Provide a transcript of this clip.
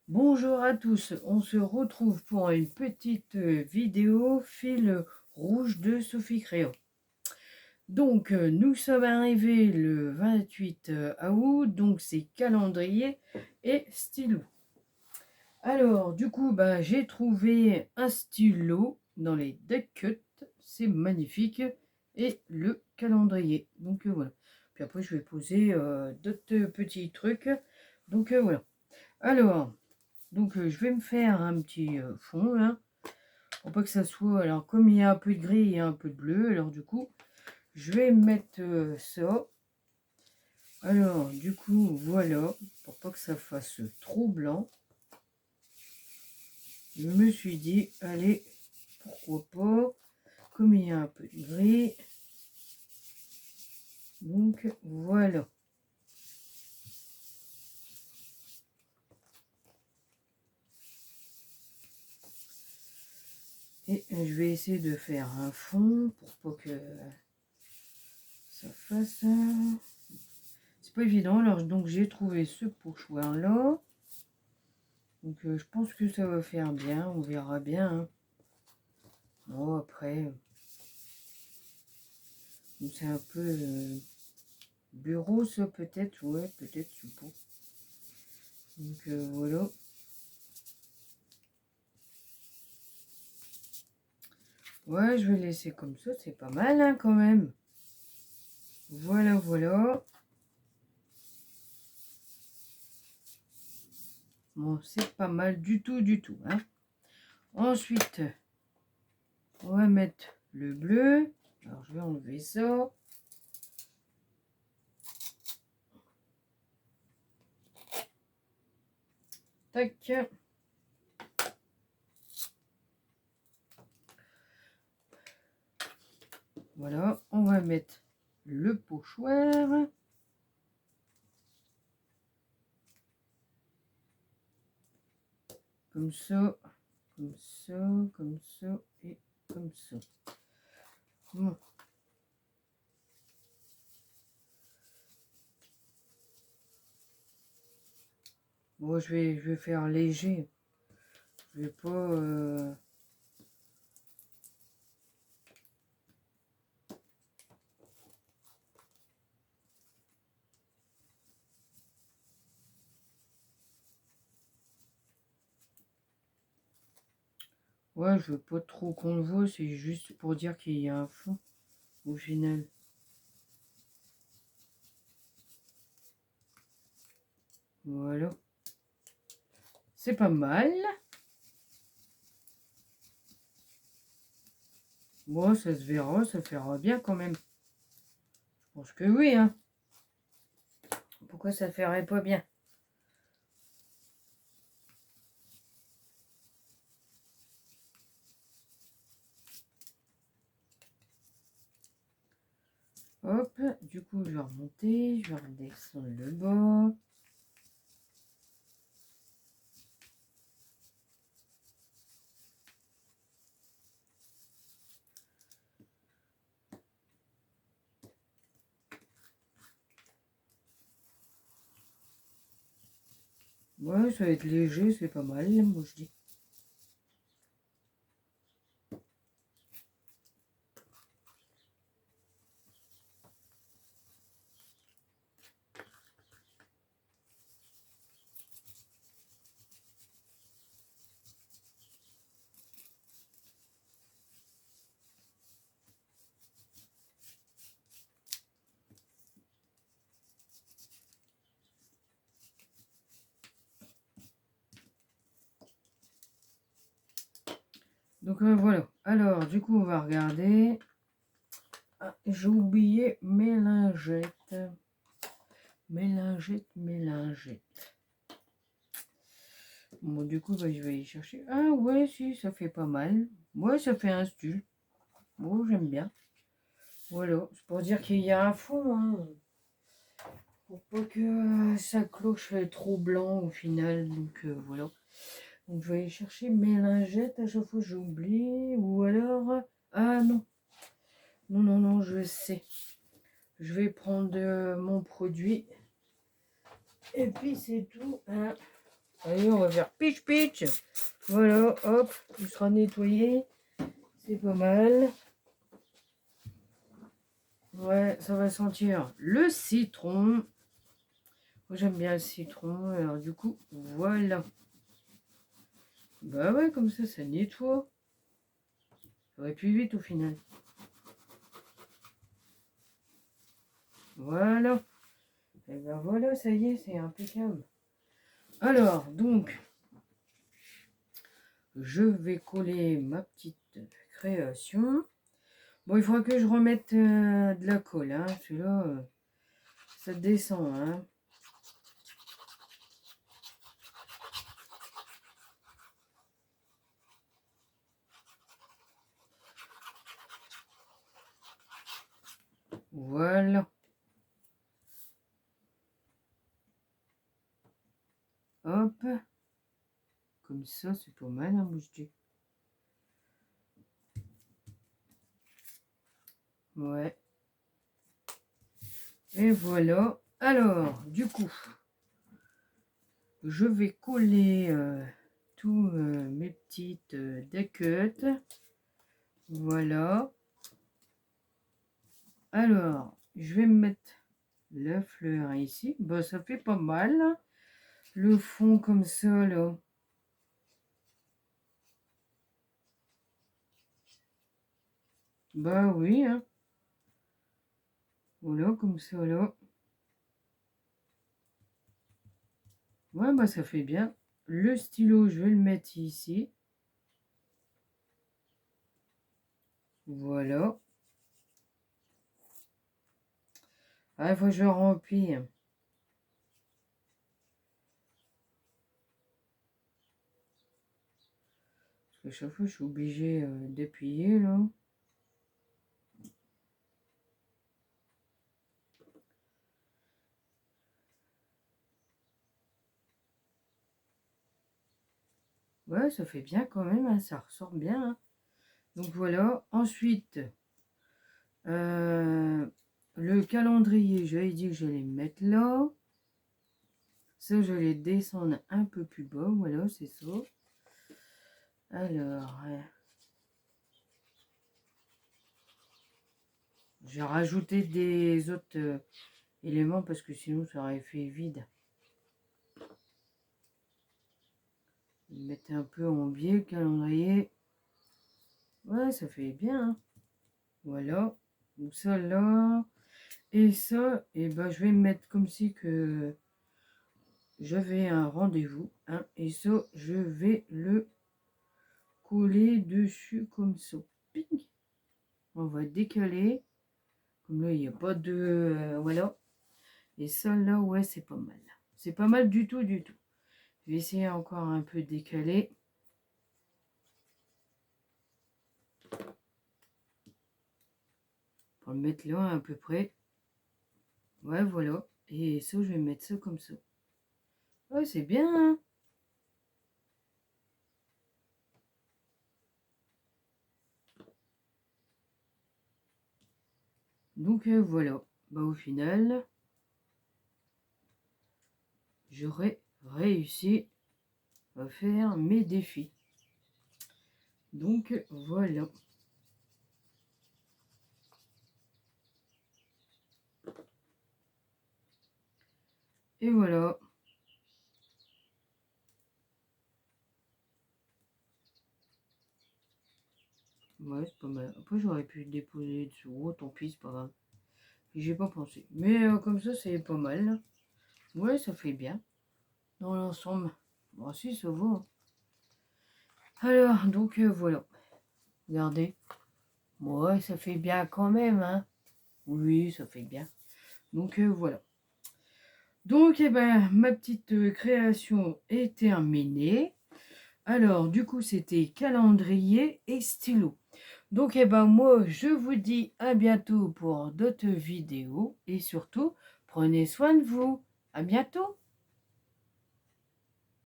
Bonjour à tous, on se retrouve pour une petite vidéo fil rouge de Sophie Créon. Donc nous sommes arrivés le 28 août, donc c'est calendrier et stylo. Alors du coup j'ai trouvé un stylo dans les deck cut, c'est magnifique, et le calendrier. Donc voilà. Puis après je vais poser d'autres petits trucs. Donc voilà. Alors. Donc je vais me faire un petit fond là, pour pas que ça soit, alors comme il y a un peu de gris et un peu de bleu, alors du coup je vais mettre ça. Alors du coup voilà, pour pas que ça fasse trop blanc, je me suis dit allez, pourquoi pas, comme il y a un peu de gris. Donc voilà. Et je vais essayer de faire un fond pour pas que ça fasse. C'est pas évident. Alors donc j'ai trouvé ce pochoir là. Donc je pense que ça va faire bien. On verra bien. Hein. Bon après, c'est un peu bureau ça peut-être. Ouais peut-être je sais pas. Donc voilà. Ouais, je vais laisser comme ça, c'est pas mal hein, quand même. Voilà, voilà. Bon, c'est pas mal du tout, du tout. Hein. Ensuite, on va mettre le bleu. Alors, je vais enlever ça. Tac. Voilà, on va mettre le pochoir. Comme ça, comme ça, comme ça et comme ça. Bon. Bon, je vais faire léger. Je vais pas... Ouais, je veux pas trop qu'on le voit. C'est juste pour dire qu'il y a un fond au final. Voilà. C'est pas mal. Bon, ça se verra, ça fera bien quand même. Je pense que oui, hein. Pourquoi ça ferait pas bien? Hop, du coup, je vais remonter, je vais redescendre le bas. Ouais, ça va être léger, c'est pas mal, moi je dis. Donc voilà. Alors, du coup, on va regarder. Ah, j'ai oublié mes lingettes. Mes lingettes, mes lingettes. Bon, du coup, je vais y chercher. Ah ouais, si, ça fait pas mal. Ouais, ça fait un style. Bon, j'aime bien. Voilà, c'est pour dire qu'il y a un fond. Hein. Pour pas que ça cloche trop blanc au final. Donc voilà. Donc je vais aller chercher mes lingettes. À chaque fois, j'oublie. Ou alors... Ah non. Non, non, non, je sais. Je vais prendre mon produit. Et puis c'est tout. Hein. Allez, on va faire pitch pitch. Voilà, hop, il sera nettoyé. C'est pas mal. Ouais, ça va sentir le citron. Moi, j'aime bien le citron. Alors, du coup, voilà. Bah ouais, comme ça nettoie. Ça va plus vite au final. Voilà. Et ben voilà, ça y est, c'est impeccable. Alors, donc, je vais coller ma petite création. Bon, il faudra que je remette de la colle. Hein. Celui-là, ça descend. Hein. Voilà. Hop. Comme ça, c'est pas mal, hein, moi je dis. Ouais. Et voilà. Alors, du coup, je vais coller tous mes petites décuttes. Voilà. Alors, je vais mettre la fleur ici. Bah, ça fait pas mal. Le fond comme ça, là. Bah oui, hein. Voilà, comme ça, là. Ouais, bah ça fait bien. Le stylo, je vais le mettre ici. Voilà. Ah, il faut que je remplis. Parce que chaque fois, je suis obligé d'appuyer, là. Ouais, ça fait bien quand même, hein, ça ressort bien. Hein. Donc voilà. Ensuite, le calendrier, j'avais dit que j'allais le mettre là. Ça, je vais descendre un peu plus bas. Voilà, c'est ça. Alors, j'ai rajouté des autres éléments parce que sinon, ça aurait fait vide. Mettez un peu en biais le calendrier. Ouais, ça fait bien. Hein. Voilà. Donc ça là. Et ça, et ben, je vais mettre comme si que j'avais un rendez-vous. Hein, et ça, je vais le coller dessus comme ça. Ping. On va décaler. Comme là, il n'y a pas de... voilà. Et ça, là, ouais, c'est pas mal. C'est pas mal du tout, du tout. Je vais essayer encore un peu décaler. Pour le mettre là, à peu près. Ouais, voilà. Et ça, je vais mettre ça comme ça. Ouais, c'est bien, hein. Donc, voilà. Bah, au final, j'aurais réussi à faire mes défis. Donc, voilà. Et voilà. Ouais, c'est pas mal. Après, j'aurais pu déposer dessus. Oh, tant pis, c'est pas grave. J'ai pas pensé. Mais comme ça, c'est pas mal. Ouais, ça fait bien. Dans l'ensemble. Bon, si, ça va. Hein. Alors, donc, voilà. Regardez. Ouais, ça fait bien quand même, hein. Oui, ça fait bien. Donc, voilà. Donc, eh ben, ma petite création est terminée. Alors, du coup, c'était calendrier et stylo. Donc, eh ben, moi, je vous dis à bientôt pour d'autres vidéos. Et surtout, prenez soin de vous. À bientôt.